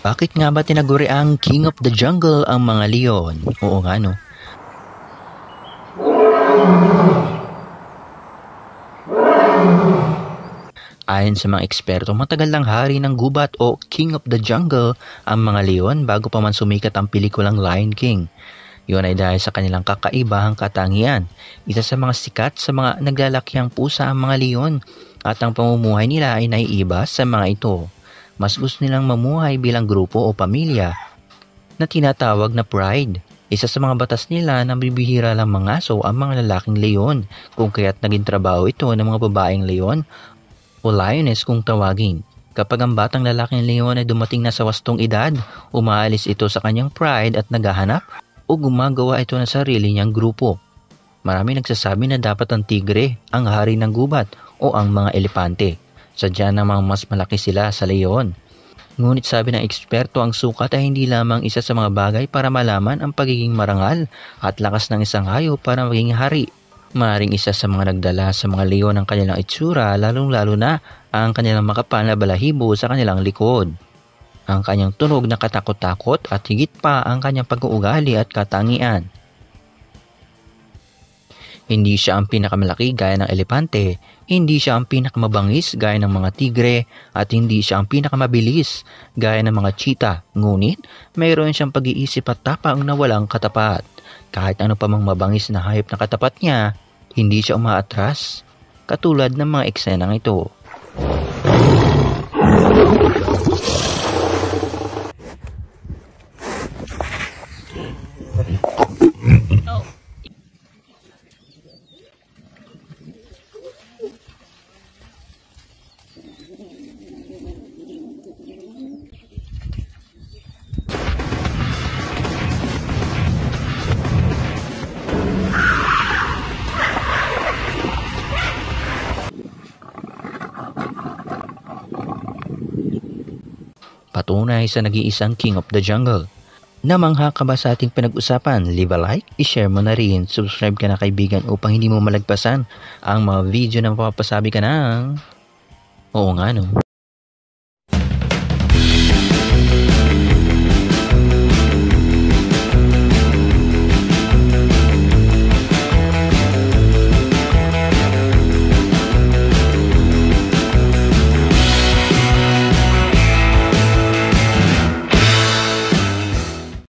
Bakit nga ba tinaguri ang King of the Jungle ang mga leon? Oo nga no. Ayon sa mga eksperto, matagal lang hari ng gubat o King of the Jungle ang mga leon bago pa man sumikat ang pelikulang Lion King. Yun ay dahil sa kanilang kakaibahang katangian. Isa sa mga sikat sa mga naglalakiang pusa ang mga leon at ang pamumuhay nila ay naiiba sa mga ito. Mas gusto nilang mamuhay bilang grupo o pamilya na tinatawag na pride. Isa sa mga batas nila na bibihira lang mangaso ang mga lalaking leon kung kaya't naging trabaho ito ng mga babaeng leon o lioness kung tawagin. Kapag ang batang lalaking leon ay dumating na sa wastong edad, umaalis ito sa kanyang pride at naghahanap o gumagawa ito ng sarili niyang grupo. Marami nagsasabi na dapat ang tigre ang hari ng gubat o ang mga elepante. Sadya namang mas malaki sila sa leon. Ngunit sabi ng eksperto, ang sukat ay hindi lamang isa sa mga bagay para malaman ang pagiging marangal at lakas ng isang hayop para maging hari. Maaaring isa sa mga nagdala sa mga leon ang kanilang itsura, lalong-lalo na ang kanilang makapal na balahibo sa kanilang likod. Ang kanyang tunog na katakot-takot at higit pa ang kanyang pag-uugali at katangian. Hindi siya ang pinakamalaki gaya ng elepante, hindi siya ang pinakamabangis gaya ng mga tigre, at hindi siya ang pinakamabilis gaya ng mga cheetah. Ngunit, mayroon siyang pag-iisip at tapang na walang katapat. Kahit ano pa mang mabangis na hayop na katapat niya, hindi siya umaatras, katulad ng mga eksenang ito. Patunay sa nag-iisang King of the Jungle. Namangha ka ba sa ating pinag-usapan? Leave a like, i-share mo na rin, subscribe ka na kaibigan upang hindi mo malagpasan ang mga video na mapapasabi ka ng... Oo nga no.